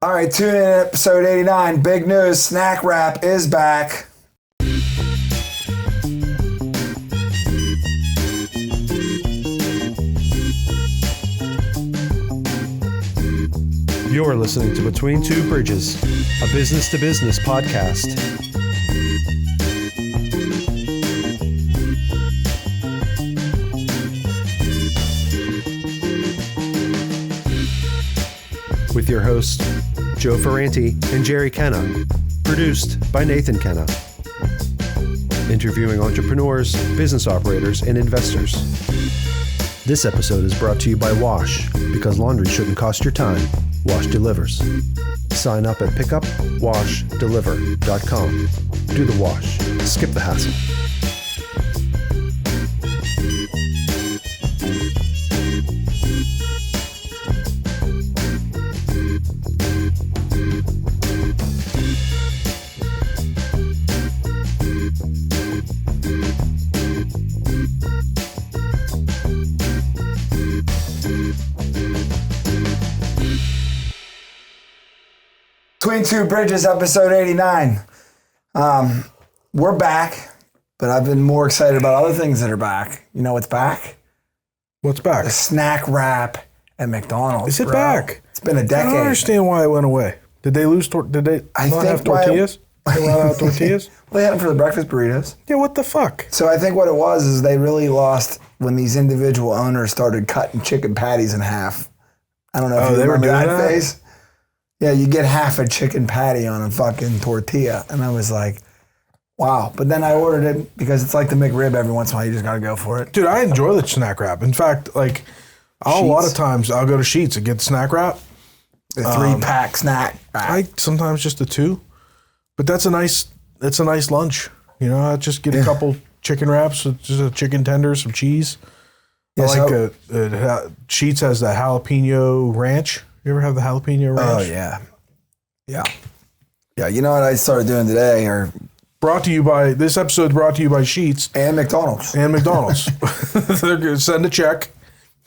All right, tune in episode 89. Big news, Snack Wrap is back. You're listening to Between Two Bridges, a business-to-business podcast. With your hosts, Joe Ferranti and Jerry Kenna. Produced by Nathan Kenna. Interviewing entrepreneurs, business operators, and investors. This episode is brought to you by Wash, because laundry shouldn't cost your time. Wash delivers. Sign up at pickupwashdeliver.com. Do the wash. Skip the hassle. Between Two Bridges, episode 89. We're back, but I've been more excited about other things that are back. You know what's back? What's back? The Snack Wrap at McDonald's. Is it bro. back? It's been a decade. I don't understand why it went away. Did they lose? Did they not have tortillas? They run out of tortillas? Well, they had them for the breakfast burritos. Yeah, what the fuck? So I think what it was is they really lost when these individual owners started cutting chicken patties in half. I don't know if you remember that phase. Yeah, you get half a chicken patty on a fucking tortilla. And I was like, wow. But then I ordered it because it's like the McRib every once in a while. You just got to go for it. Dude, I enjoy the snack wrap. In fact, like, a lot of times I'll go to Sheetz and get the snack wrap. The 3-pack snack wrap. I sometimes just the 2. But that's a nice lunch. You know, I just get a couple chicken wraps with just a chicken tender, some cheese. Yeah, I like Sheetz has the jalapeno ranch. You ever have the jalapeno ranch? Oh, yeah. Yeah. Yeah, you know what I started doing today? This episode brought to you by Sheetz. And McDonald's. They're going to send a check.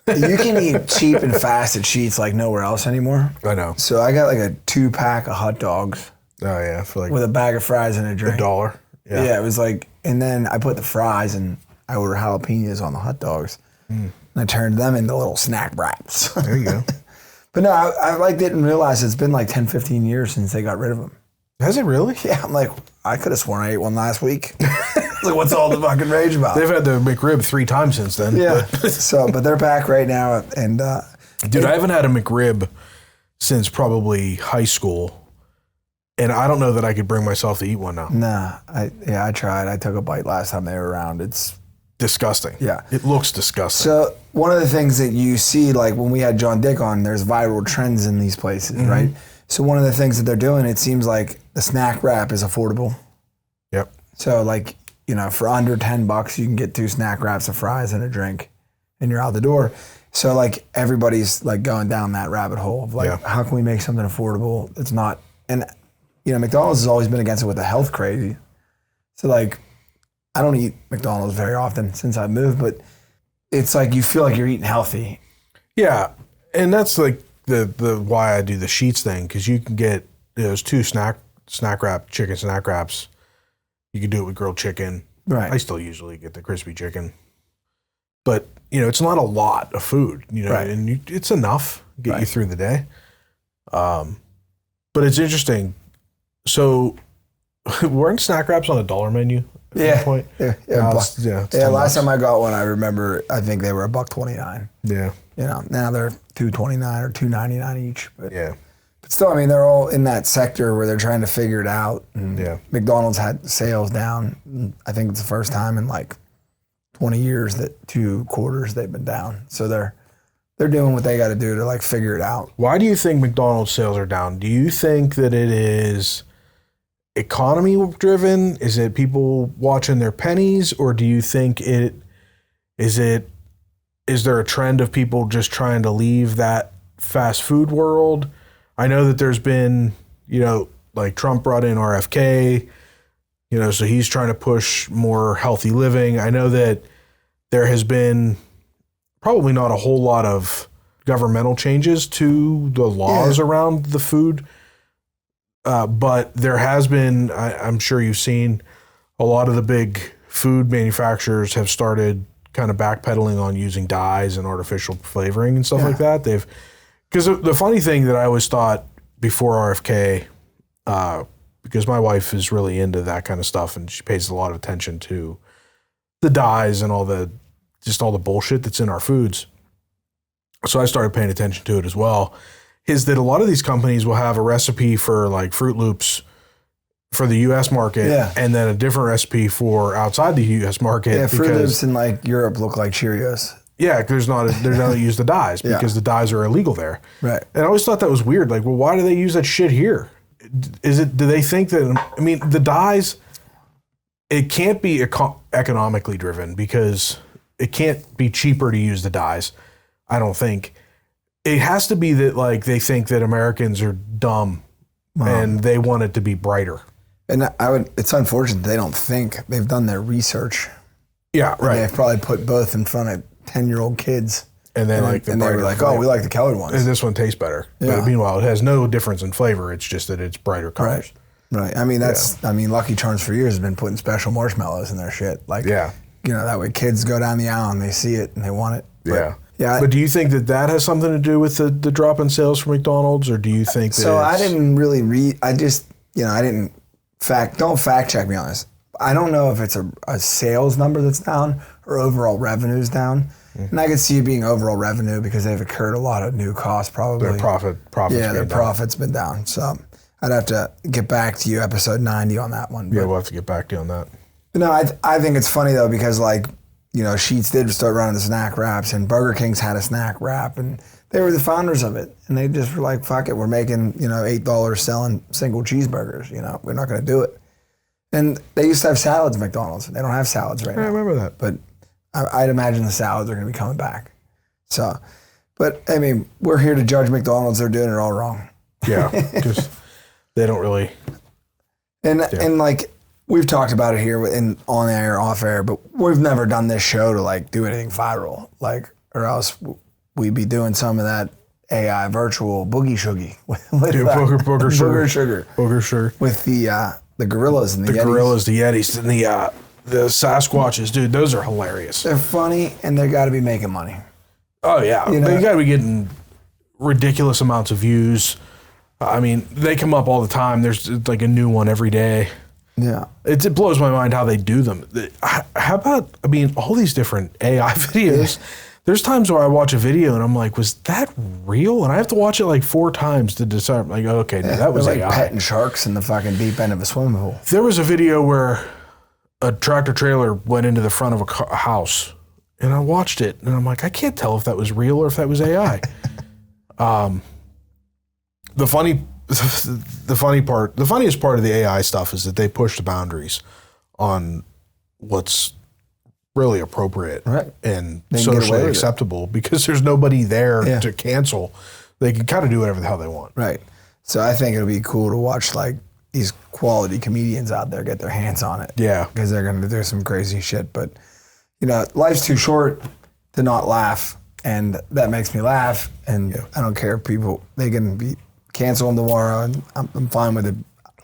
You can eat cheap and fast at Sheetz like nowhere else anymore. I know. So I got like a 2-pack of hot dogs. Oh, yeah. For like with a bag of fries and a drink. $1. Yeah, it was like, and then I put the fries and I ordered jalapenos on the hot dogs. And I turned them into little snack wraps. There you go. But no, I didn't realize it's been like 10, 15 years since they got rid of them. Has it really? Yeah, I'm like, I could have sworn I ate one last week. Like, what's all the fucking rage about? They've had the McRib 3 times since then. Yeah. But they're back right now. And dude, I haven't had a McRib since probably high school. And I don't know that I could bring myself to eat one now. Nah, I tried. I took a bite last time they were around. It's disgusting. Yeah. It looks disgusting. So one of the things that you see, like when we had John Dick on, there's viral trends in these places, right? So one of the things that they're doing, it seems like the snack wrap is affordable. Yep. So like, you know, for under $10, you can get 2 snack wraps of fries and a drink and you're out the door. So like everybody's like going down that rabbit hole of like, how can we make something affordable? It's not, and you know, McDonald's has always been against it with the health crazy. So like, I don't eat McDonald's very often since I moved, but it's like you feel like you're eating healthy. Yeah, and that's like the why I do the Sheetz thing, because you can get those 2 snack wrap chicken snack wraps. You can do it with grilled chicken. Right. I still usually get the crispy chicken, but you know it's not a lot of food. You know, and it's enough to get you through the day. But it's interesting. So, weren't snack wraps on $1 menu? Yeah. Last time I got one, I remember, I think they were $1.29. Yeah. You know, now they're $2.29 or $2.99 each. But still, I mean, they're all in that sector where they're trying to figure it out. And McDonald's had sales down. I think it's the first time in like 20 years that 2 quarters they've been down. So they're doing what they got to do to like figure it out. Why do you think McDonald's sales are down? Do you think that it is economy driven? Is it people watching their pennies, or do you think is there a trend of people just trying to leave that fast food world? I know that there's been, you know, like Trump brought in RFK, you know, so he's trying to push more healthy living. I know that there has been probably not a whole lot of governmental changes to the laws around the food But there has been, I'm sure you've seen, a lot of the big food manufacturers have started kind of backpedaling on using dyes and artificial flavoring and stuff like that. Because the funny thing that I always thought before RFK, because my wife is really into that kind of stuff and she pays a lot of attention to the dyes and all the bullshit that's in our foods. So I started paying attention to it as well, is that a lot of these companies will have a recipe for like Fruit Loops for the U.S. market and then a different recipe for outside the U.S. market. Yeah, Fruit Loops in like Europe look like Cheerios. Yeah, because they're not use the dyes because the dyes are illegal there. Right. And I always thought that was weird. Like, well, why do they use that shit here? Do they think that, I mean, the dyes, it can't be economically driven because it can't be cheaper to use the dyes, I don't think. It has to be that, like, they think that Americans are dumb and they want it to be brighter. And it's unfortunate they don't think. They've done their research. Yeah, right. They've probably put both in front of 10-year-old kids. And then they were like, oh, we like the colored ones. And this one tastes better. Yeah. But meanwhile, it has no difference in flavor. It's just that it's brighter colors. Right. I mean, Lucky Charms for years has been putting special marshmallows in their shit. Like, that way kids go down the aisle and they see it and they want it. But, But do you think that has something to do with the drop in sales for McDonald's, or do you think that So I didn't really read, I just, I didn't don't fact check me on this. I don't know if it's a sales number that's down or overall revenue's down. And I could see it being overall revenue because they've incurred a lot of new costs probably. Their profit's been down. So I'd have to get back to you, episode 90 on that one. Yeah, we'll have to get back to you on that. No, I think it's funny though because Sheetz did start running the snack wraps and Burger King's had a snack wrap and they were the founders of it. And they just were like, fuck it, we're making, $8 selling single cheeseburgers. We're not going to do it. And they used to have salads at McDonald's. They don't have salads right now. I remember that. But I'd imagine the salads are going to be coming back. So, but I mean, we're here to judge McDonald's. They're doing it all wrong. Yeah, because they don't really. And like we've talked about it here in on air, off air, but we've never done this show to like do anything viral, or else we'd be doing some of that AI virtual boogie shoogie with booger sugar with the gorillas and the Yetis. Gorillas, the Yetis, and the Sasquatches, dude. Those are hilarious. They're funny, and they got to be making money. Oh yeah, they got to be getting ridiculous amounts of views. I mean, they come up all the time. There's like a new one every day. Yeah, it blows my mind how they do them. How about, all these different AI videos? There's times where I watch a video and I'm like, was that real? And I have to watch it like 4 times to decide. Like, okay, no, that was like AI. Petting sharks in the fucking deep end of a swimming pool. There was a video where a tractor trailer went into the front of a house, and I watched it, and I'm like, I can't tell if that was real or if that was AI. The funniest part of the AI stuff is that they push the boundaries on what's really appropriate and socially acceptable because there's nobody there to cancel. They can kind of do whatever the hell they want. Right. So I think it'll be cool to watch like these quality comedians out there get their hands on it. Yeah. Because they're going to do some crazy shit. But, life's too short to not laugh. And that makes me laugh. And I don't care if people, they can be canceled tomorrow and I'm fine with it.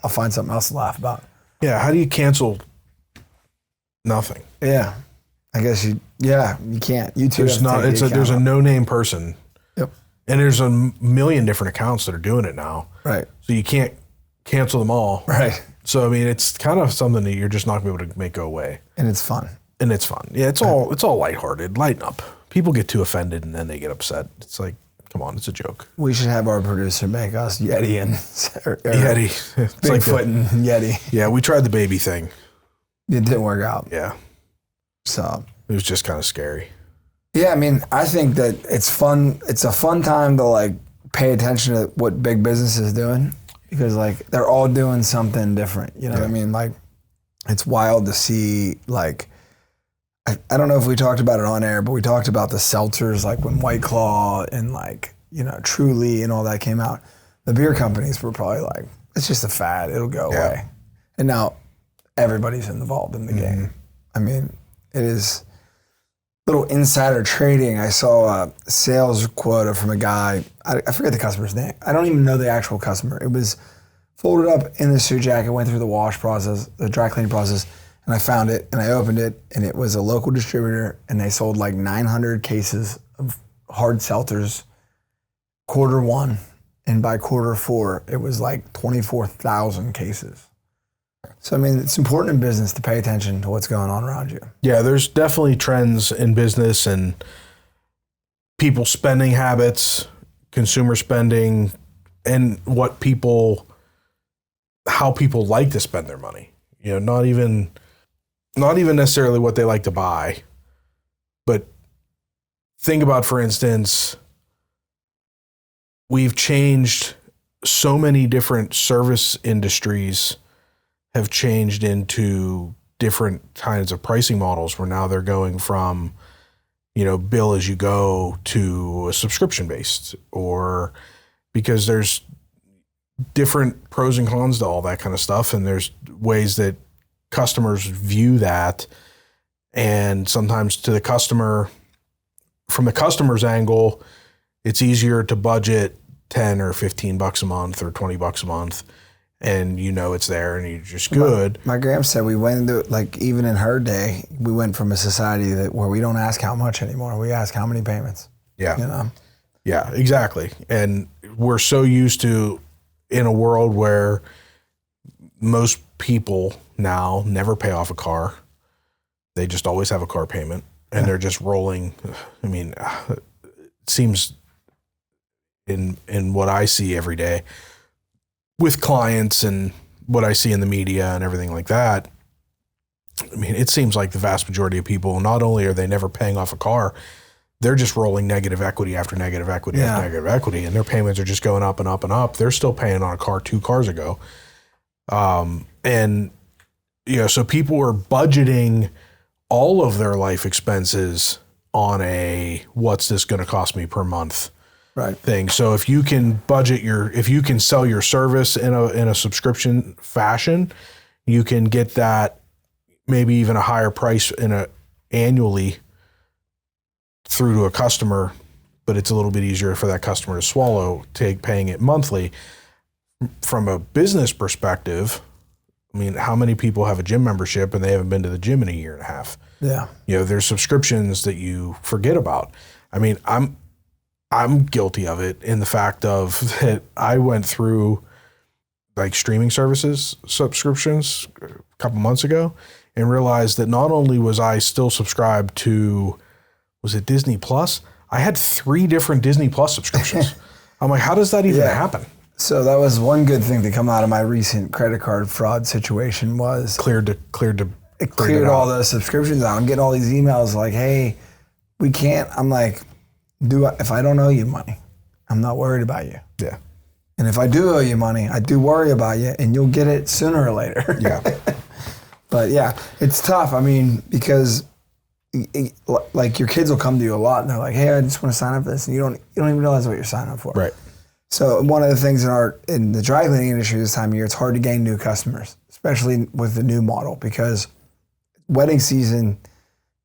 I'll find something else to laugh about. Yeah. How do you cancel nothing? Yeah. I guess you can't. You too. There's a no-name person. Yep. And there's a million different accounts that are doing it now. Right. So you can't cancel them all. Right. So it's kind of something that you're just not going to be able to make go away. And it's fun. Yeah, it's all lighthearted. Lighten up. People get too offended and then they get upset. It's like, come on, it's a joke. We should have our producer make us Yeti and Yeti. It's Bigfoot and Yeti. Yeah, we tried the baby thing. It didn't work out. Yeah. So it was just kind of scary. Yeah, I think that it's fun. It's a fun time to like pay attention to what big business is doing because like they're all doing something different. You know what I mean? Like it's wild to see like, I don't know if we talked about it on air, but we talked about the seltzers, like when White Claw and like, Truly and all that came out. The beer companies were probably like, it's just a fad. It'll go away. And now everybody's involved in the game. It is little insider trading. I saw a sales quota from a guy. I forget the customer's name. I don't even know the actual customer. It was folded up in the suit jacket, went through the wash process, the dry cleaning process, and I found it and I opened it and it was a local distributor and they sold like 900 cases of hard seltzers Q1. And by Q4, it was like 24,000 cases. So, I mean, it's important in business to pay attention to what's going on around you. Yeah, there's definitely trends in business and people's spending habits, consumer spending, and how people like to spend their money. You know, not even necessarily what they like to buy, but think about, for instance, we've changed so many different service industries have changed into different kinds of pricing models where now they're going from, you know, bill as you go to a subscription based, or because there's different pros and cons to all that kind of stuff. And there's ways that customers view that. And sometimes from the customer's angle, it's easier to budget 10 or 15 bucks a month or 20 bucks a month. And you know it's there and you're just good. My gram said we went into, like, even in her day, we went from a society where we don't ask how much anymore. We ask how many payments. Yeah. You know? Yeah, exactly. And we're so used to, in a world where most people now never pay off a car. They just always have a car payment and they're just rolling. I mean, it seems in what I see every day with clients and what I see in the media and everything like that, I mean, it seems like the vast majority of people, not only are they never paying off a car, they're just rolling negative equity after negative equity after negative equity, and their payments are just going up and up and up. They're still paying on a car 2 cars ago. And, you know, so people are budgeting all of their life expenses on a, what's this going to cost me per month? Right. Thing. So if you can if you can sell your service in a subscription fashion, you can get that maybe even a higher price annually through to a customer, but it's a little bit easier for that customer to swallow, paying it monthly. From a business perspective, I mean, how many people have a gym membership and they haven't been to the gym in a year and a half? Yeah. You know, there's subscriptions that you forget about. I mean, I'm guilty of it in the fact of that I went through like streaming services subscriptions a couple months ago and realized that not only was I still subscribed to, was it Disney Plus? I had 3 different Disney Plus subscriptions. I'm like, how does that even happen? So that was one good thing to come out of my recent credit card fraud situation was Cleared all the subscriptions out. I'm getting all these emails like, hey, we can't. I'm like, if I don't owe you money, I'm not worried about you. Yeah. And if I do owe you money, I do worry about you, and you'll get it sooner or later. Yeah. But yeah, it's tough. I mean, because like your kids will come to you a lot, and they're like, "Hey, I just want to sign up for this," and you don't even realize what you're signing up for. Right. So one of the things in the dry cleaning industry this time of year, it's hard to gain new customers, especially with the new model, because wedding season,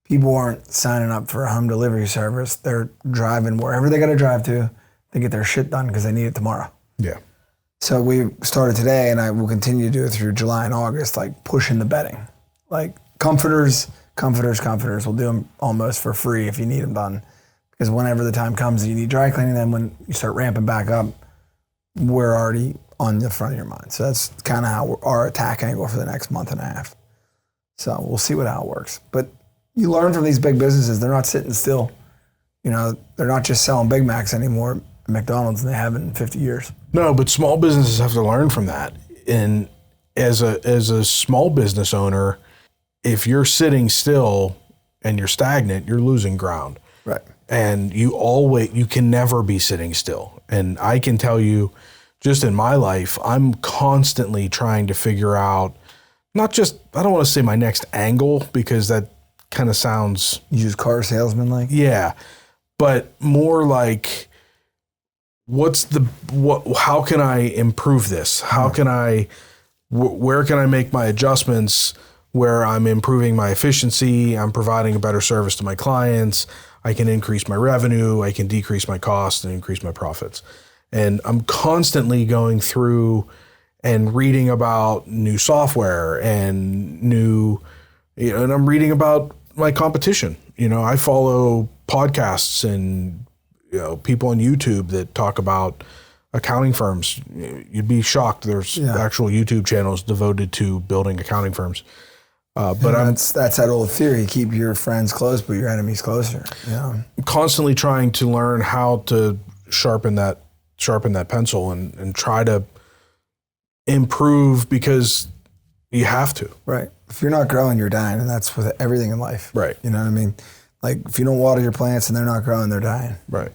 people aren't signing up for a home delivery service. They're driving wherever they got to drive to get their shit done because they need it tomorrow. Yeah. So we started today, and I will continue to do it through July and August, like pushing the bedding. Like comforters. We'll do them almost for free if you need them done. Because whenever the time comes and you need dry cleaning, then when you start ramping back up, we're already on the front of your mind. So that's kind of how our attack angle for the next month and a half. So we'll see how it works. But you learn from these big businesses, they're not sitting still. You know, they're not just selling Big Macs anymore at McDonald's, and they haven't in 50 years. No, but small businesses have to learn from that. And as a small business owner, if you're sitting still and you're stagnant, you're losing ground. Right. And you can never be sitting still. And I can tell you, just in my life, I'm constantly trying to figure out, not just, I don't want to say my next angle, because that kind of sounds... Used car salesman like? Yeah. But more like, how can I improve this? How can where can I make my adjustments where I'm improving my efficiency, I'm providing a better service to my clients, I can increase my revenue, I can decrease my costs and increase my profits. And I'm constantly going through and reading about new software and and I'm reading about my competition. I follow podcasts and people on YouTube that talk about accounting firms. You'd be shocked. There's actual YouTube channels devoted to building accounting firms. But that's that old theory: keep your friends close, but your enemies closer. Yeah, I'm constantly trying to learn how to sharpen that pencil and try to improve, because you have to. Right. If you're not growing, you're dying, and that's with everything in life. Right. You know what I mean? Like if you don't water your plants and they're not growing, they're dying. Right.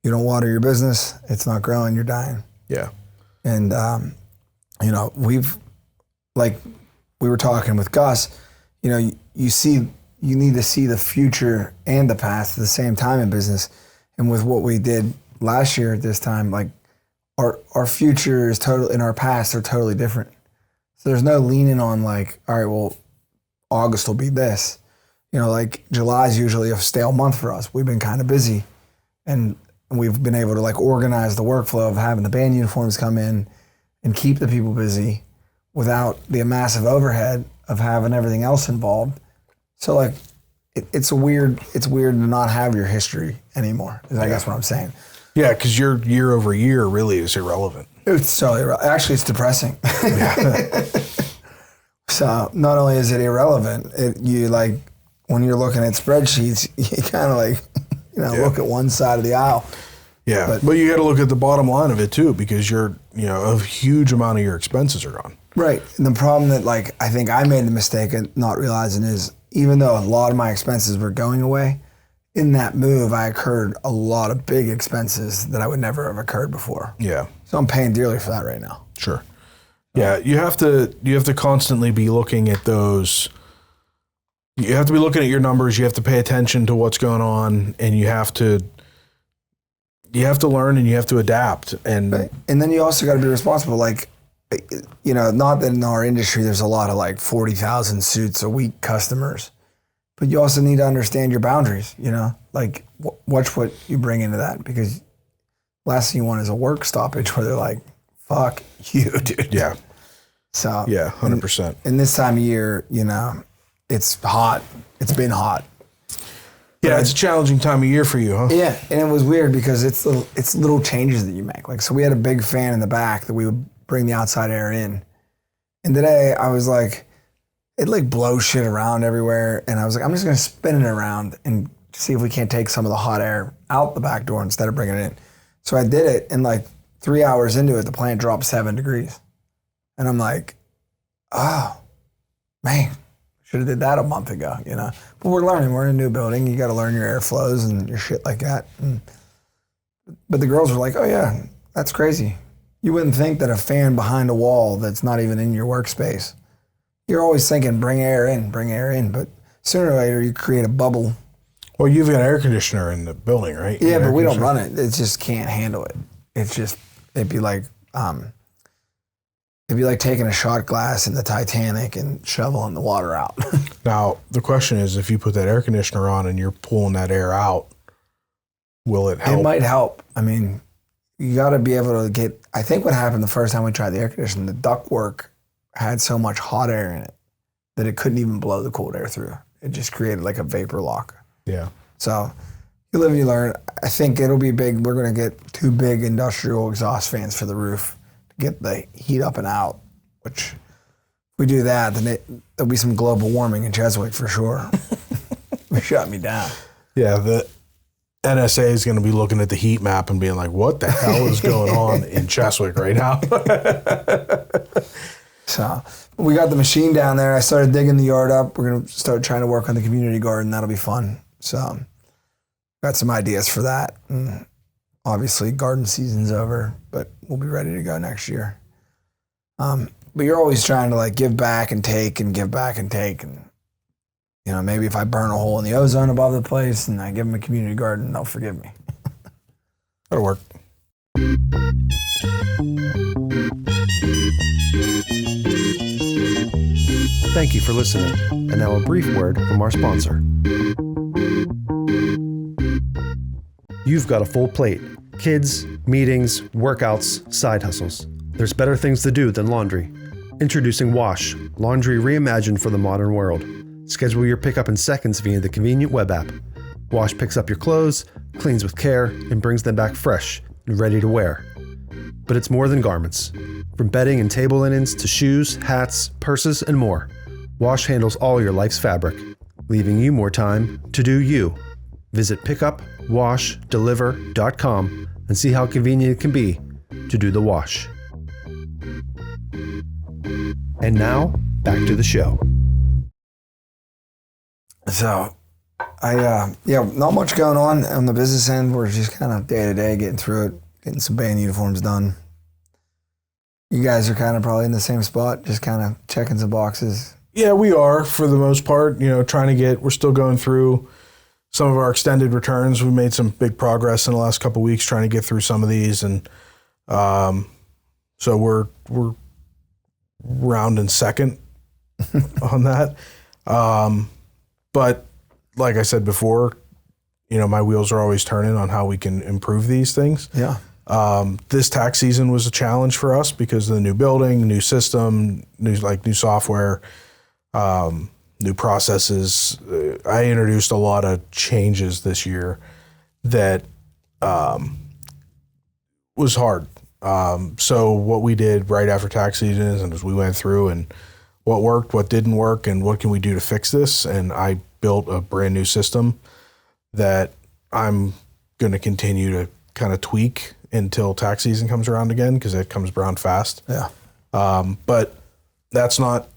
You don't water your business, it's not growing, you're dying. Yeah. And we were talking with Gus, you need to see the future and the past at the same time in business. And with what we did last year at this time, like our future is totally, and our past are totally different. So there's no leaning on like, all right, well, August will be this. Like July is usually a stale month for us. We've been kind of busy, and we've been able to like organize the workflow of having the band uniforms come in and keep the people busy without the massive overhead of having everything else involved. So like, it's weird to not have your history anymore, is I guess what I'm saying. Yeah, because your year over year really is irrelevant. It's totally irrelevant. Actually, it's depressing. So not only is it irrelevant, when you're looking at spreadsheets, you kind of like, look at one side of the aisle. Yeah, but you got to look at the bottom line of it too, because a huge amount of your expenses are gone. Right. And the problem that I think I made the mistake of not realizing is, even though a lot of my expenses were going away, in that move, I incurred a lot of big expenses that I would never have occurred before. Yeah. So I'm paying dearly for that right now. Sure. Yeah, you have to constantly be looking at those. You have to be looking at your numbers. You have to pay attention to what's going on, and you have to learn and you have to adapt. And right. And then you also got to be responsible. Like, not that in our industry there's a lot of 40,000 suits a week customers, but you also need to understand your boundaries. Watch what you bring into that, because last thing you want is a work stoppage where they're like, "Fuck you, dude." Yeah. So yeah, 100%. And this time of year, it's hot. It's been hot. Yeah, it's a challenging time of year for you, huh? Yeah, and it was weird because it's little changes that you make. So we had a big fan in the back that we would bring the outside air in. And today I was like, it blows shit around everywhere. And I was like, I'm just going to spin it around and see if we can't take some of the hot air out the back door instead of bringing it in. So I did it, and 3 hours into it, the plant dropped 7 degrees. And I'm like, oh, man, should have did that a month ago, But we're learning. We're in a new building. You got to learn your airflows and your shit like that. But the girls were like, oh, yeah, that's crazy. You wouldn't think that a fan behind a wall that's not even in your workspace, you're always thinking, bring air in. But sooner or later, you create a bubble. Well, you've got an air conditioner in the building, right? Yeah, but we don't run it. It just can't handle it. It'd be like taking a shot glass in the Titanic and shoveling the water out. Now, the question is, if you put that air conditioner on and you're pulling that air out, will it help? It might help. I mean, you got to be able to get, I think what happened the first time we tried the air conditioner, the ductwork had so much hot air in it that it couldn't even blow the cold air through. It just created like a vapor lock. Yeah. So you live and you learn. I think it'll be big. We're going to get 2 big industrial exhaust fans for the roof to get the heat up and out, which if we do that, then there'll be some global warming in Cheswick for sure. They shut me down. Yeah, the NSA is going to be looking at the heat map and being like, what the hell is going on in Cheswick right now? So we got the machine down there. I started digging the yard up. We're going to start trying to work on the community garden. That'll be fun. So got some ideas for that. And obviously garden season's over, but we'll be ready to go next year. But you're always trying to give back and take and give back and take. And, maybe if I burn a hole in the ozone above the place and I give them a community garden, they'll forgive me. That'll work. Thank you for listening. And now a brief word from our sponsor. You've got a full plate. Kids, meetings, workouts, side hustles. There's better things to do than laundry. Introducing Wash, laundry reimagined for the modern world. Schedule your pickup in seconds via the convenient web app. Wash picks up your clothes, cleans with care, and brings them back fresh and ready to wear. But it's more than garments. From bedding and table linens to shoes, hats, purses, and more. Wash handles all your life's fabric, leaving you more time to do you. Visit pickupwashdeliver.com and see how convenient it can be to do the wash. And now, back to the show. So, not much going on the business end. We're just kind of day to day getting through it, getting some band uniforms done. You guys are kind of probably in the same spot, just kind of checking some boxes. Yeah, we are for the most part, we're still going through some of our extended returns. We made some big progress in the last couple of weeks trying to get through some of these. And so we're rounding second on that. But like I said before, my wheels are always turning on how we can improve these things. Yeah. This tax season was a challenge for us because of the new building, new system, new software, new processes. I introduced a lot of changes this year that was hard. So what we did right after tax season is we went through and what worked, what didn't work, and what can we do to fix this. And I built a brand new system that I'm going to continue to kind of tweak until tax season comes around again, because it comes around fast. Yeah. But that's not,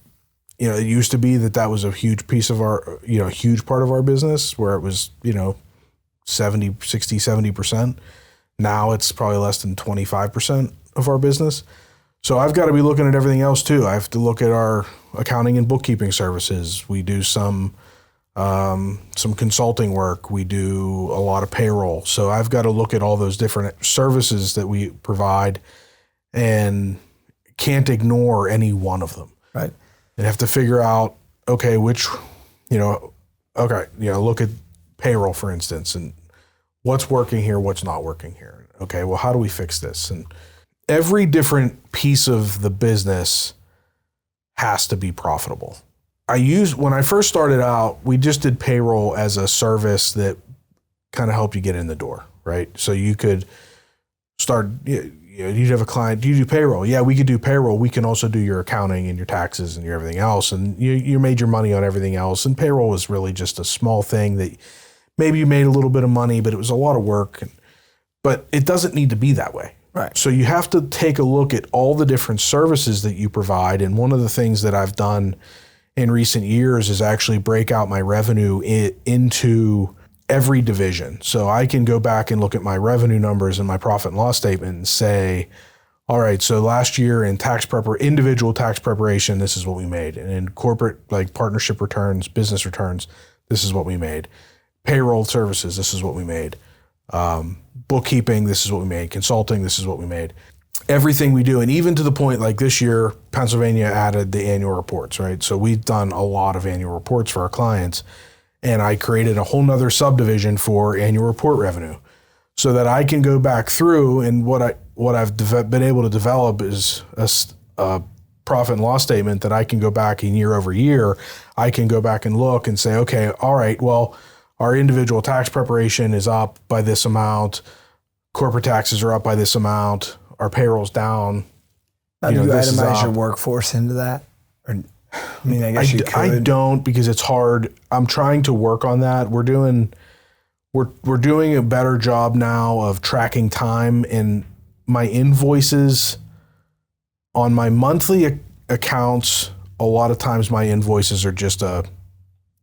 it used to be that was a huge piece of our, huge part of our business where it was, 70%. Now it's probably less than 25% of our business. So I've got to be looking at everything else too. I have to look at our accounting and bookkeeping services. We do some consulting work. We do a lot of payroll. So I've got to look at all those different services that we provide and can't ignore any one of them. Right. And have to figure out, okay, look at payroll, for instance, and what's working here, what's not working here. Okay, well, how do we fix this? And every different piece of the business has to be profitable. When I first started out, we just did payroll as a service that kind of helped you get in the door, right? So you could start, you'd have a client, do you do payroll? Yeah, we could do payroll. We can also do your accounting and your taxes and your everything else. And you made your money on everything else. And payroll was really just a small thing that maybe you made a little bit of money, but it was a lot of work. But it doesn't need to be that way. Right. So you have to take a look at all the different services that you provide. And one of the things that I've done in recent years is actually break out my revenue into every division. So I can go back and look at my revenue numbers and my profit and loss statement and say, all right, so last year in individual tax preparation, this is what we made. And in corporate, like partnership returns, business returns, this is what we made. Payroll services, this is what we made. Bookkeeping, this is what we made. Consulting, this is what we made. Everything we do, and even to the point like this year, Pennsylvania added the annual reports, right? So we've done a lot of annual reports for our clients, and I created a whole nother subdivision for annual report revenue so that I can go back through, and what I've been able to develop is a profit and loss statement that I can go back in year over year. I can go back and look and say, okay, all right, well, our individual tax preparation is up by this amount. Corporate taxes are up by this amount. Our payroll's down. Now, do you itemize your workforce into that? Or, I guess you could. I don't, because it's hard. I'm trying to work on that. We're doing a better job now of tracking time, and my invoices on my monthly accounts. A lot of times my invoices are just a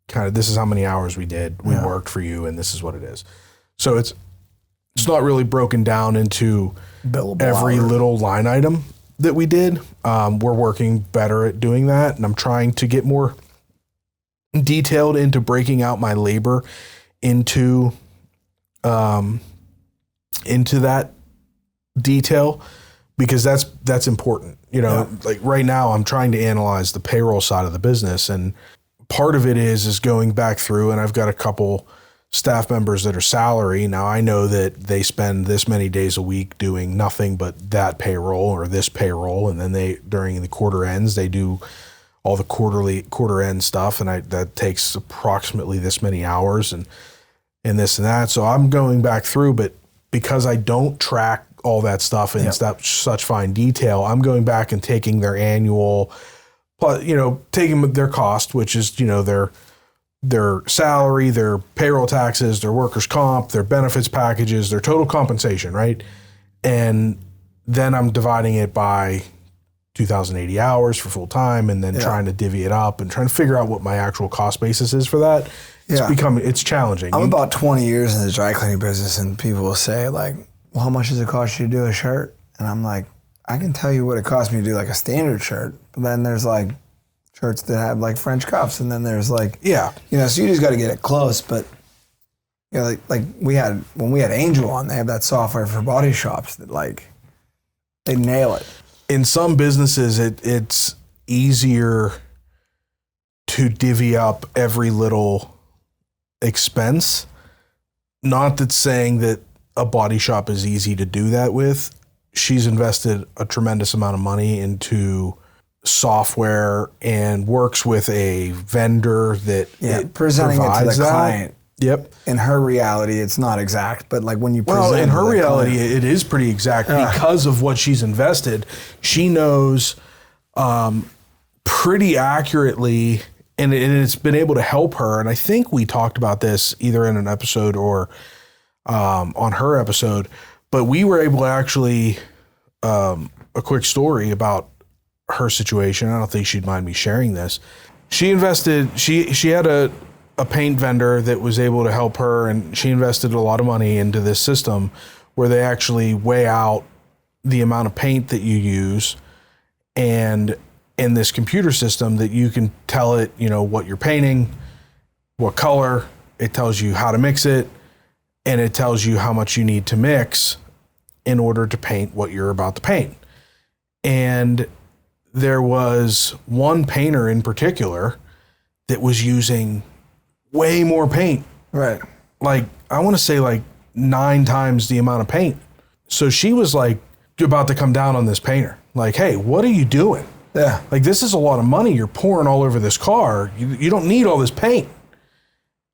kind of, this is how many hours we worked for you, and this is what it is. So it's not really broken down into billable every little line item that we did. We're working better at doing that, and I'm trying to get more detailed into breaking out my labor into that detail, because that's important. Like right now I'm trying to analyze the payroll side of the business, and part of it is going back through, and I've got a couple staff members that are salary. Now I know that they spend this many days a week doing nothing but that payroll or this payroll. And then during the quarter ends, they do all the quarter end stuff. And that takes approximately this many hours and this and that. So I'm going back through, but because I don't track all that stuff in such fine detail, I'm going back and taking their annual, taking their cost, which is, their salary, their payroll taxes, their workers' comp, their benefits packages, their total compensation, right? And then I'm dividing it by 2,080 hours for full time, and then trying to divvy it up and trying to figure out what my actual cost basis is for that. It's challenging. I'm about 20 years in the dry cleaning business, and people will say like, well, how much does it cost you to do a shirt? And I'm like, I can tell you what it costs me to do like a standard shirt, but then there's like shirts that have like French cuffs, and then there's like, so you just got to get it close. But like when we had Angel on, they have that software for body shops that like they nail it. In some businesses, it's easier to divvy up every little expense. Not that saying that a body shop is easy to do that with. She's invested a tremendous amount of money into software and works with a vendor that presenting it to the client. Yep. In her reality, it's not exact, but like when you present in her reality, client, it is pretty exact because of what she's invested. She knows pretty accurately, and it's been able to help her. And I think we talked about this either in an episode or on her episode, but we were able to actually a quick story about her situation. I don't think she'd mind me sharing this. She invested. She had a paint vendor that was able to help her, and she invested a lot of money into this system where they actually weigh out the amount of paint that you use, and in this computer system that you can tell it, what you're painting, what color, it tells you how to mix it, and it tells you how much you need to mix in order to paint what you're about to paint. And there was one painter in particular that was using way more paint. Right. Like, I want to say like 9 times the amount of paint. So she was like about to come down on this painter. Like, hey, what are you doing? Yeah. Like, this is a lot of money you're pouring all over this car. You don't need all this paint.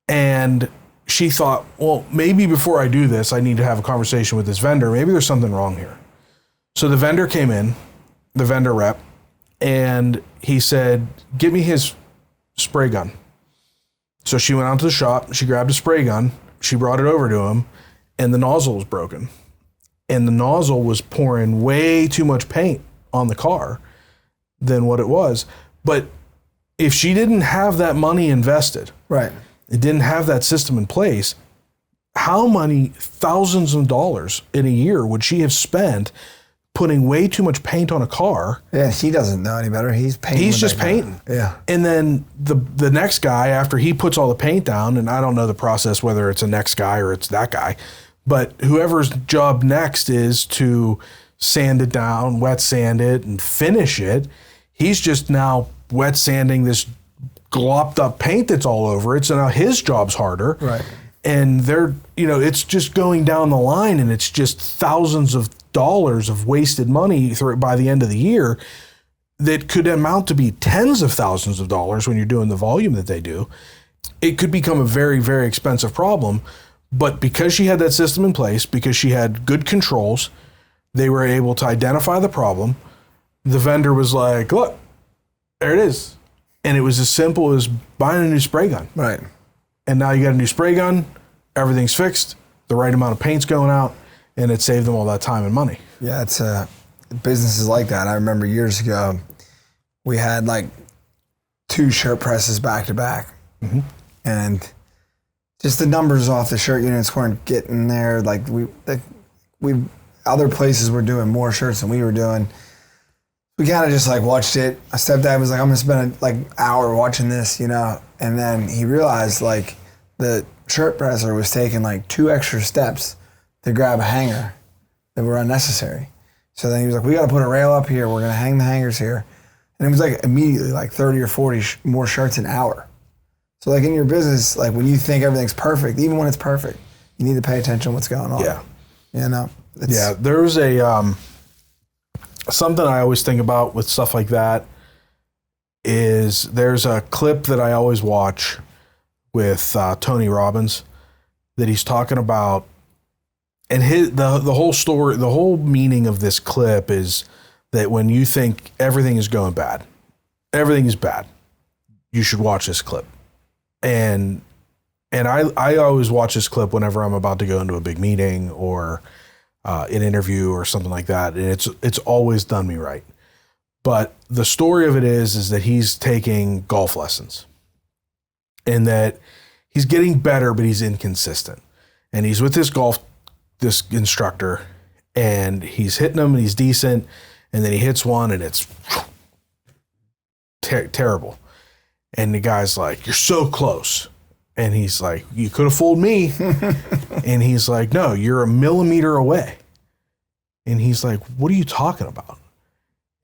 And she thought, well, maybe before I do this, I need to have a conversation with this vendor. Maybe there's something wrong here. So the vendor came in, the vendor rep, and he said, give me his spray gun. So she went out to the shop, she grabbed a spray gun, she brought it over to him, and the nozzle was broken. And the nozzle was pouring way too much paint on the car than what it was. But if she didn't have that money invested, right, it didn't have that system in place, how many thousands of dollars in a year would she have spent putting way too much paint on a car? Yeah, he doesn't know any better. He's painting. He's just painting. Yeah. And then the next guy, after he puts all the paint down, and I don't know the process, whether it's a next guy or it's that guy, but whoever's job next is to sand it down, wet sand it, and finish it, he's just now wet sanding this glopped up paint that's all over it. So now his job's harder. Right. And they're, it's just going down the line, and it's just thousands of dollars of wasted money by the end of the year that could amount to be tens of thousands of dollars when you're doing the volume that they do. It could become a very, very expensive problem. But because she had that system in place, because she had good controls, they were able to identify the problem. The vendor was like, look, there it is. And it was as simple as buying a new spray gun. Right. And now you got a new spray gun, everything's fixed, the right amount of paint's going out, and it saved them all that time and money. Yeah, it's businesses like that. I remember years ago, we had like 2 shirt presses back to back. Mm-hmm. And just the numbers off the shirt units weren't getting there. Like we other places were doing more shirts than we were doing. We kind of just like watched it. My stepdad was like, I'm gonna spend like an hour watching this, And then he realized like the shirt presser was taking like 2 extra steps to grab a hanger that were unnecessary. So then he was like, we got to put a rail up here. We're going to hang the hangers here. And it was like immediately like 30 or 40 more shirts an hour. So like in your business, like when you think everything's perfect, even when it's perfect, you need to pay attention to what's going on. Yeah. You know? There's a, something I always think about with stuff like that is there's a clip that I always watch with Tony Robbins that he's talking about, and the whole story, the whole meaning of this clip is that when you think everything is going bad, everything is bad, you should watch this clip. And I always watch this clip whenever I'm about to go into a big meeting or an interview or something like that. And it's always done me right. But the story of it is that he's taking golf lessons and that he's getting better, but he's inconsistent. And he's with this instructor, and he's hitting them and he's decent. And then he hits one and it's terrible. And the guy's like, "You're so close." And he's like, "You could have fooled me." And he's like, "No, you're a millimeter away." And he's like, "What are you talking about?"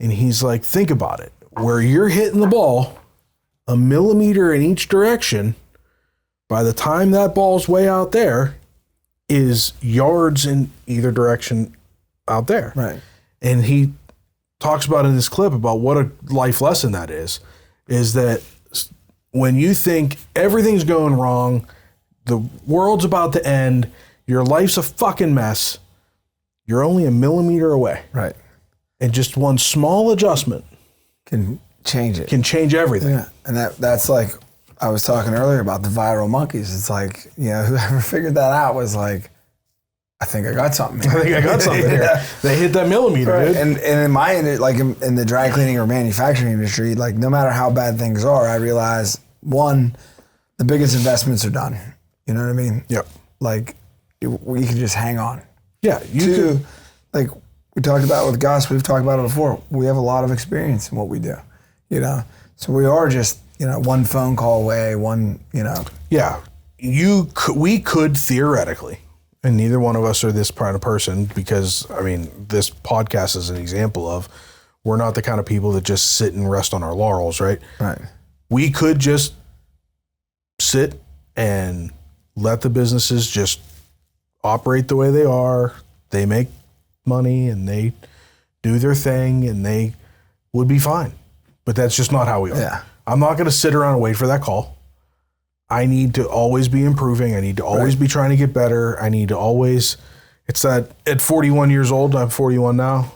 And he's like, "Think about it. Where you're hitting the ball, a millimeter in each direction, by the time that ball's way out there, is yards in either direction out there." Right. And he talks about in this clip about what a life lesson that is that when you think everything's going wrong, the world's about to end, your life's a fucking mess, you're only a millimeter away. Right. And just one small adjustment Can change it. can change everything. Yeah. And that's like, I was talking earlier about the viral monkeys. It's like, you know, whoever figured that out was like, I think I got something here. I think I got something here. Yeah. They hit that millimeter, Right. dude. And in my, like in the dry cleaning or manufacturing industry, like no matter how bad things are, I realize, one, the biggest investments are done. You know what I mean? Yep. Like you can just hang on. Yeah. Two, like we talked about with Gus, we've talked about it before. We have a lot of experience in what we do, you know? So we are just, you know, one phone call away, you know. Yeah. We could theoretically, and neither one of us are this kind of person because, I mean, this podcast is an example of we're not the kind of people that just sit and rest on our laurels, right? Right. We could just sit and let the businesses just operate the way they are. They make money and they do their thing and they would be fine. But that's just not how we are. Yeah. I'm not going to sit around and wait for that call. I need to always be improving. I need to always be trying to get better. I need to always, it's that at 41 years old, I'm 41 now.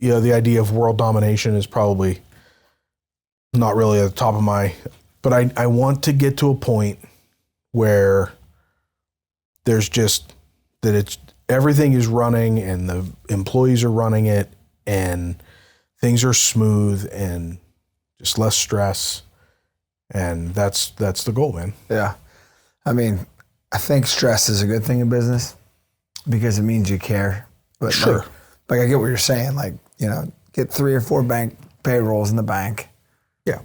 You know, the idea of world domination is probably not really at the top of but I want to get to a point where there's just, that it's, everything is running and the employees are running it and things are smooth and just less stress. And that's the goal, man. Yeah. I mean, I think stress is a good thing in business because it means you care. But Sure. Like I get what you're saying. Like, you know, get 3 or 4 bank payrolls in the bank. Yeah.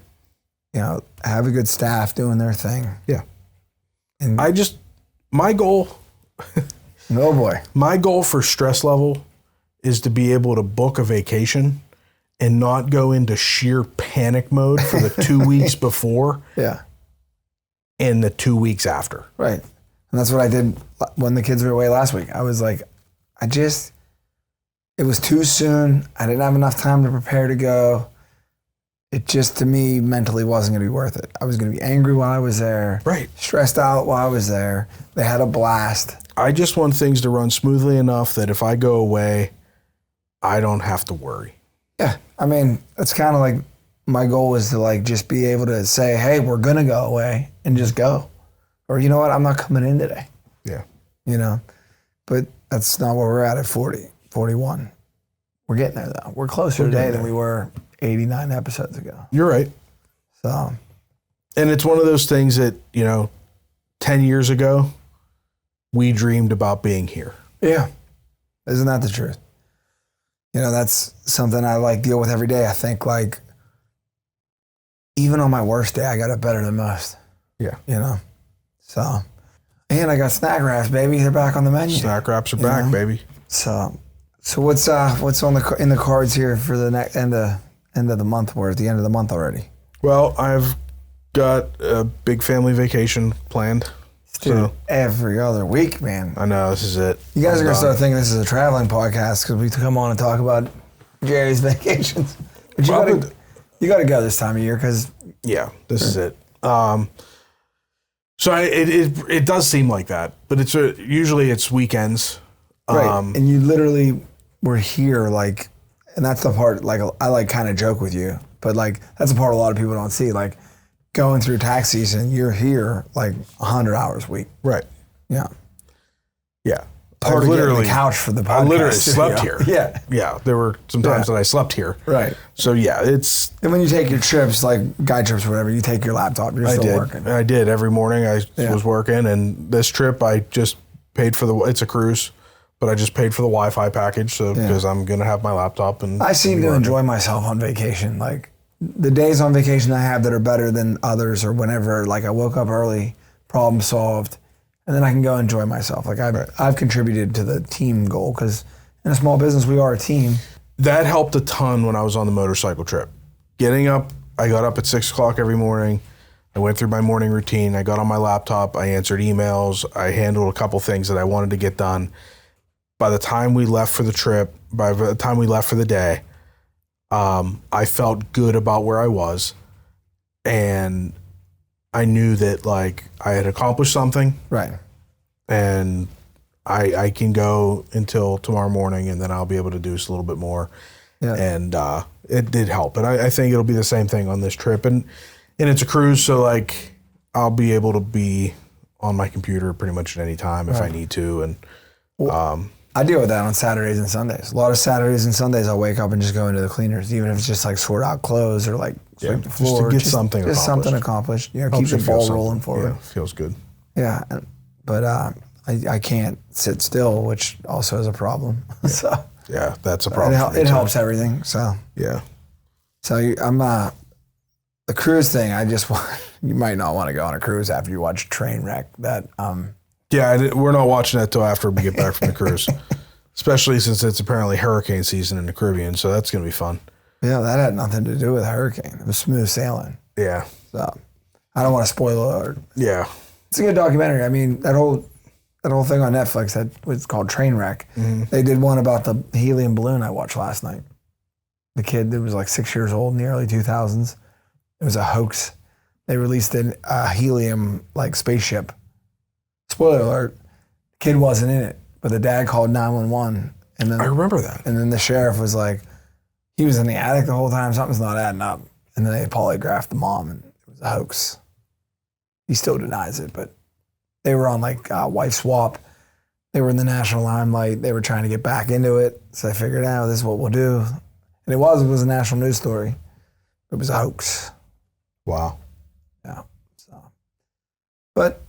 You know, have a good staff doing their thing. Yeah. And my goal, oh boy, my goal for stress level is to be able to book a vacation and not go into sheer panic mode for the 2 weeks before yeah, and the 2 weeks after. right. And that's what I did when the kids were away last week. I was like, it was too soon. I didn't have enough time to prepare to go. It just, to me, mentally wasn't going to be worth it. I was going to be angry while I was there. Right. Stressed out while I was there. They had a blast. I just want things to run smoothly enough that if I go away, I don't have to worry. Yeah. I mean, it's kind of like my goal was to like just be able to say, hey, we're going to go away and just go. Or you know what? I'm not coming in today. Yeah. You know, but that's not where we're at 40, 41. We're getting there though. We're closer today than we were 89 episodes ago. You're right. So, and it's one of those things that, you know, 10 years ago, we dreamed about being here. yeah. Isn't that the truth? You know, that's something I like deal with every day. I think like, even on my worst day, I got it better than most. Yeah. You know? So, and I got snack wraps, baby. They're back on the menu. Snack wraps are back, baby. So what's on in the cards here for the end of the month? We're at the end of the month already. Well, I've got a big family vacation planned. Dude, every other week, man. I know, this is it. You guys are going to start thinking this is a traveling podcast because we come on and talk about Jerry's vacations. But you got to go this time of year because... Yeah, this is it. So it does seem like that, but usually it's weekends. Right, and you literally were here, like, and that's the part, like, I like kind of joke with you, but like that's the part a lot of people don't see. Like, going through tax season, you're here like 100 hours a week. Right. Yeah. Yeah. Part of getting the couch for the podcast. I literally slept here. Yeah. Yeah. There were some times that I slept here. Right. So yeah, it's... And when you take your trips, like guide trips or whatever, you take your laptop, you're still working. I did. Every morning I was working, and this trip I just paid for it's a cruise, but I just paid for the Wi-Fi package because I'm going to have my laptop. And I seem to enjoy myself on vacation. Like, the days on vacation I have that are better than others, or whenever, like, I woke up early, problem solved, and then I can go enjoy myself. Like, I've contributed to the team goal because in a small business, we are a team. That helped a ton when I was on the motorcycle trip. Getting up, I got up at 6 o'clock every morning. I went through my morning routine. I got on my laptop. I answered emails. I handled a couple things that I wanted to get done. By the time we left for the trip, by the time we left for the day, I felt good about where I was, and I knew that, like, I had accomplished something. Right. And I can go until tomorrow morning, and then I'll be able to do just a little bit more. Yeah. And it did help. And I think it'll be the same thing on this trip. And it's a cruise, so, like, I'll be able to be on my computer pretty much at any time if I need to. And I deal with that on Saturdays and Sundays. A lot of Saturdays and Sundays I'll wake up and just go into the cleaners, even if it's just like sort out clothes or like sweep the floor. Just to get something accomplished. You know, keep the ball rolling forward. Yeah, feels good. Yeah, but I can't sit still, which also is a problem. Yeah. So yeah, that's a problem. It helps everything. So yeah. So I'm the cruise thing. I just want, you might not want to go on a cruise after you watch Trainwreck. That Yeah, we're not watching that till after we get back from the cruise, especially since it's apparently hurricane season in the Caribbean, so that's going to be fun. Yeah, that had nothing to do with a hurricane. It was smooth sailing. Yeah. So I don't want to spoil it. Yeah. It's a good documentary. I mean, that whole thing on Netflix that was called Trainwreck. Mm-hmm. They did one about the helium balloon I watched last night. The kid that was like 6 years old in the early 2000s. It was a hoax. They released a helium like spaceship. Spoiler alert, the kid wasn't in it, but the dad called 911. And then I remember that. And then the sheriff was like, he was in the attic the whole time, something's not adding up. And then they polygraphed the mom, and it was a hoax. He still denies it, but they were on like wife swap. They were in the national limelight. They were trying to get back into it. So they figured out, this is what we'll do. And it was a national news story. It was a hoax. Wow. Yeah. So, but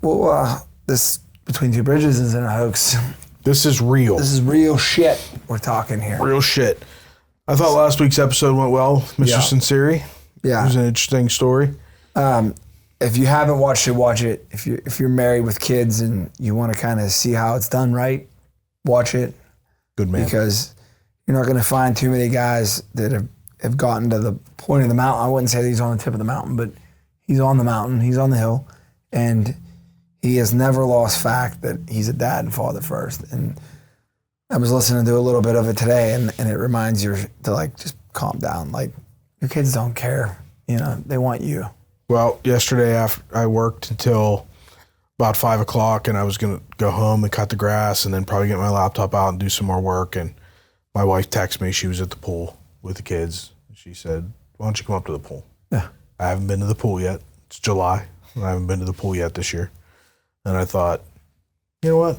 this Between Two Bridges isn't a hoax. This is real. This is real shit we're talking here. Real shit. I thought last week's episode went well, Mr. Sinceri. Yeah. It was an interesting story. If you haven't watched it, watch it. If you're married with kids and you want to kind of see how it's done right, watch it. Good man. Because you're not going to find too many guys that have gotten to the point of the mountain. I wouldn't say that he's on the tip of the mountain, but he's on the mountain. He's on the hill. And he has never lost fact that he's a dad and father first. And I was listening to a little bit of it today, and it reminds you to, like, just calm down. Like, your kids don't care. You know, they want you. Well, yesterday after I worked until about 5 o'clock, and I was going to go home and cut the grass and then probably get my laptop out and do some more work. And my wife texted me. She was at the pool with the kids. She said, why don't you come up to the pool? Yeah. I haven't been to the pool yet. It's July. I haven't been to the pool yet this year. And I thought, you know what?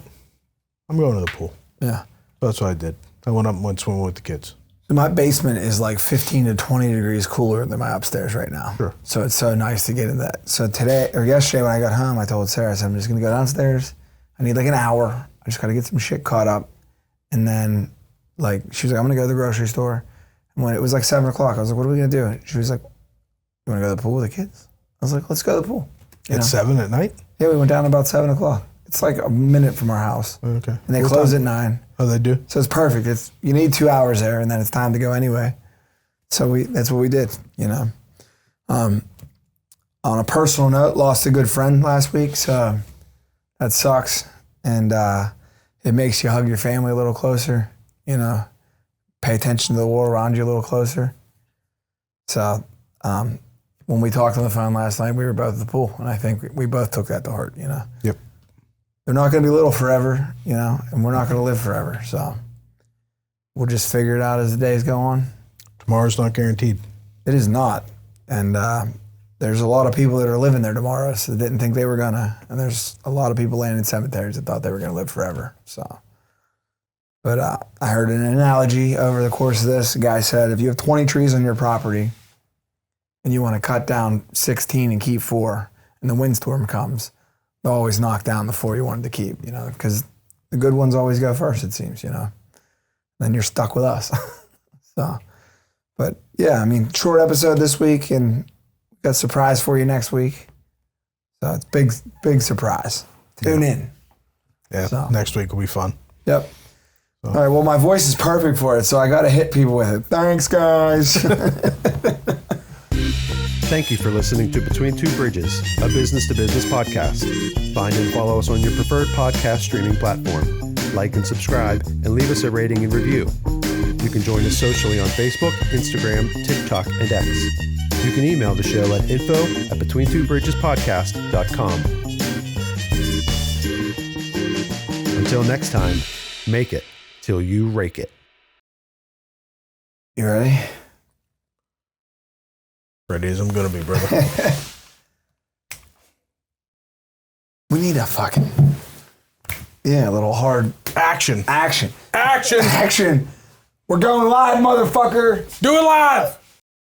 I'm going to the pool. Yeah. So that's what I did. I went up and went swimming with the kids. My basement is like 15 to 20 degrees cooler than my upstairs right now. Sure. So it's so nice to get in that. So yesterday when I got home, I told Sarah, I said, I'm just going to go downstairs. I need like an hour. I just got to get some shit caught up. And then, like, she was like, I'm going to go to the grocery store. And when it was like 7 o'clock, I was like, what are we going to do? She was like, you want to go to the pool with the kids? I was like, let's go to the pool. At 7 at night? Yeah, we went down about 7 o'clock. It's like a minute from our house. Okay. And they close at 9. Oh, they do? So it's perfect. You need 2 hours there, and then it's time to go anyway. So that's what we did, you know. on a personal note, lost a good friend last week, so that sucks. And it makes you hug your family a little closer, you know, pay attention to the world around you a little closer. So when we talked on the phone last night, we were both at the pool, and I think we both took that to heart, you know. Yep. They're not going to be little forever, you know, and we're not going to live forever. So we'll just figure it out as the days go on. Tomorrow's not guaranteed. It is not. And there's a lot of people that are living there tomorrow that didn't think they were going to. And there's a lot of people laying in cemeteries that thought they were going to live forever. So, but I heard an analogy over the course of this. A guy said, if you have 20 trees on your property and you want to cut down 16 and keep 4, and the windstorm comes, they'll always knock down the 4 you wanted to keep, you know, because the good ones always go first, it seems, you know. Then you're stuck with us. So, but yeah, I mean, short episode this week, and got a surprise for you next week. So it's big surprise. Tune in. Yeah, so. Next week will be fun. Yep. So. All right, well, my voice is perfect for it, so I got to hit people with it. Thanks, guys. Thank you for listening to Between Two Bridges, a business-to-business podcast. Find and follow us on your preferred podcast streaming platform. Like and subscribe, and leave us a rating and review. You can join us socially on Facebook, Instagram, TikTok, and X. You can email the show at info@betweentwobridgespodcast.com. Until next time, make it till you rake it. You ready? Ready as I'm gonna be, brother. We need a fucking, a little hard action. We're going live, motherfucker. Do it live.